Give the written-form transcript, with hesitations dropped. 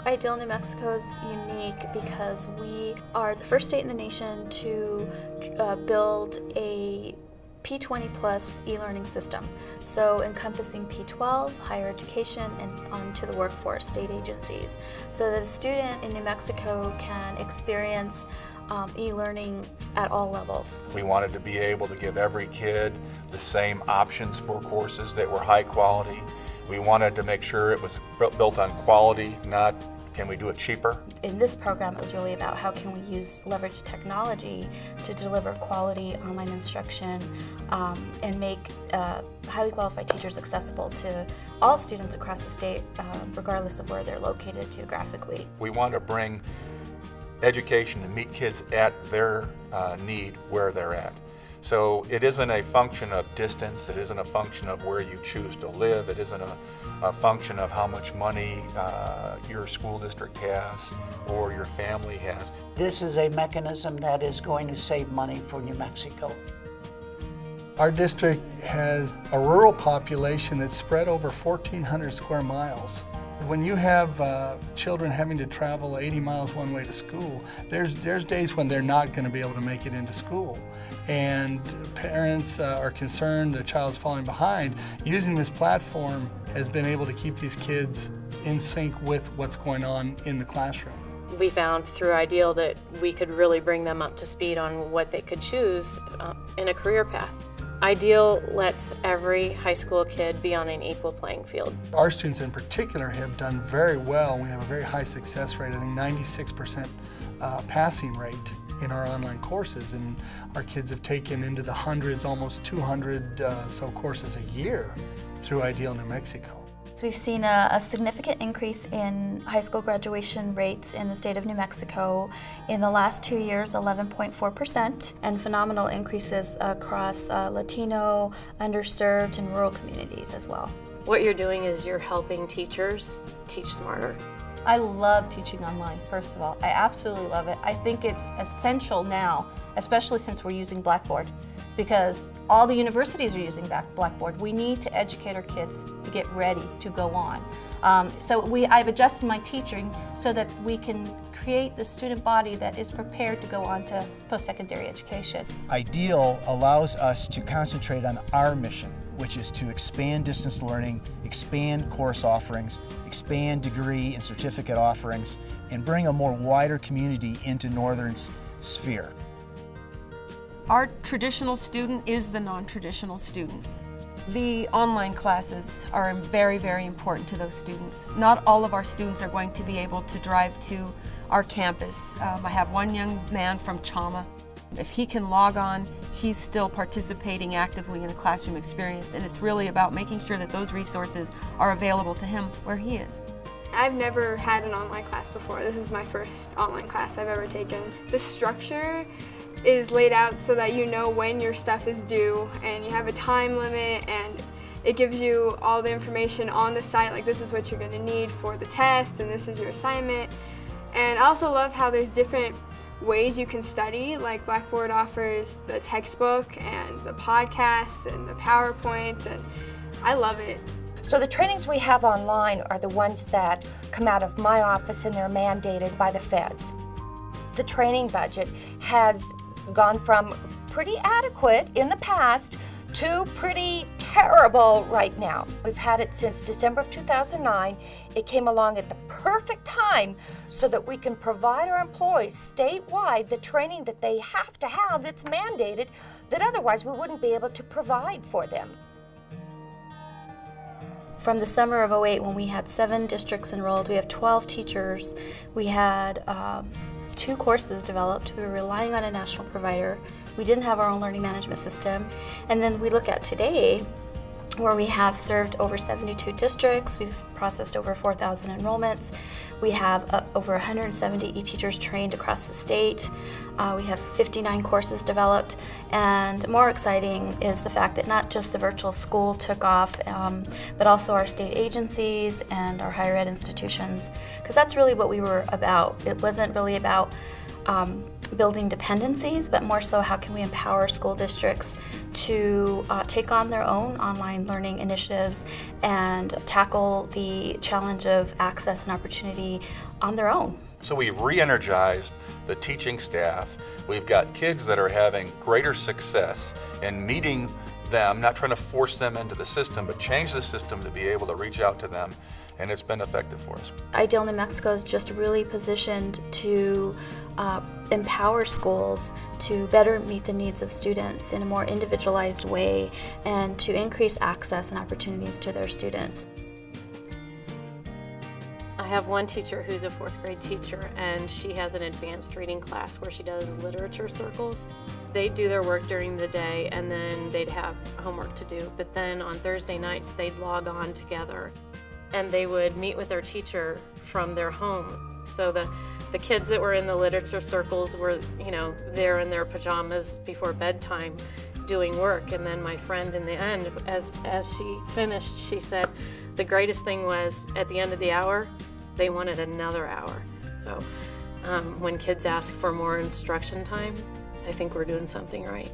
IDEAL New Mexico is unique because we are the first state in the nation to build a P20 plus e-learning system, so encompassing P12, higher education, and onto the workforce, state agencies, so that a student in New Mexico can experience e-learning at all levels. We wanted to be able to give every kid the same options for courses that were high quality. We wanted to make sure it was built on quality, not can we do it cheaper? In this program, it was really about how can we leverage technology to deliver quality online instruction and make highly qualified teachers accessible to all students across the state, regardless of where they're located geographically. We want to bring education to meet kids at their need where they're at. So it isn't a function of distance, it isn't a function of where you choose to live, it isn't a function of how much money your school district has or your family has. This is a mechanism that is going to save money for New Mexico. Our district has a rural population that's spread over 1,400 square miles. When you have children having to travel 80 miles one way to school, there's days when they're not going to be able to make it into school. And parents are concerned the child's falling behind. Using this platform has been able to keep these kids in sync with what's going on in the classroom. We found through IDEAL that we could really bring them up to speed on what they could choose in a career path. IDEAL lets every high school kid be on an equal playing field. Our students in particular have done very well. We have a very high success rate, I think 96% passing rate in our online courses, and our kids have taken into the hundreds, almost 200 so courses a year through IDEAL New Mexico. So we've seen a significant increase in high school graduation rates in the state of New Mexico. In the last 2 years, 11.4%, and phenomenal increases across Latino, underserved, and rural communities as well. What you're doing is you're helping teachers teach smarter. I love teaching online, first of all. I absolutely love it. I think it's essential now, especially since we're using Blackboard, because all the universities are using Blackboard. We need to educate our kids to get ready to go on. I've adjusted my teaching so that we can create the student body that is prepared to go on to post-secondary education. IDEAL allows us to concentrate on our mission, which is to expand distance learning, expand course offerings, expand degree and certificate offerings, and bring a more wider community into Northern sphere. Our traditional student is the non-traditional student. The online classes are very, very important to those students. Not all of our students are going to be able to drive to our campus. I have one young man from Chama. If he can log on, he's still participating actively in a classroom experience, and it's really about making sure that those resources are available to him where he is. I've never had an online class before. This is my first online class I've ever taken. The structure is laid out so that you know when your stuff is due, and you have a time limit, and it gives you all the information on the site, like this is what you're going to need for the test, and this is your assignment. And I also love how there's different ways you can study, like Blackboard offers the textbook and the podcasts and the PowerPoint, and I love it. So the trainings we have online are the ones that come out of my office, and they're mandated by the feds. The training budget has gone from pretty adequate in the past to pretty terrible right now. We've had it since December of 2009. It came along at the perfect time so that we can provide our employees statewide the training that they have to have that's mandated, that otherwise we wouldn't be able to provide for them. From the summer of '08, when we had 7 districts enrolled, we have 12 teachers. We had 2 courses developed. We were relying on a national provider. We didn't have our own learning management system. And then we look at today, where we have served over 72 districts. We've processed over 4,000 enrollments. We have over 170 e-teachers trained across the state. We have 59 courses developed. And more exciting is the fact that not just the virtual school took off, but also our state agencies and our higher ed institutions, because that's really what we were about. It wasn't really about building dependencies, but more so how can we empower school districts to take on their own online learning initiatives and tackle the challenge of access and opportunity on their own. So we've re-energized the teaching staff. We've got kids that are having greater success in meeting them, not trying to force them into the system, but change the system to be able to reach out to them, and it's been effective for us. IDEALNM Mexico is just really positioned to empower schools to better meet the needs of students in a more individualized way and to increase access and opportunities to their students. I have one teacher who's a 4th grade teacher, and she has an advanced reading class where she does literature circles. They'd do their work during the day and then they'd have homework to do, but then on Thursday nights they'd log on together and they would meet with their teacher from their homes. So the kids that were in the literature circles were, there in their pajamas before bedtime doing work, and then my friend in the end, as she finished, she said the greatest thing was at the end of the hour they wanted another hour. So when kids ask for more instruction time, I think we're doing something right.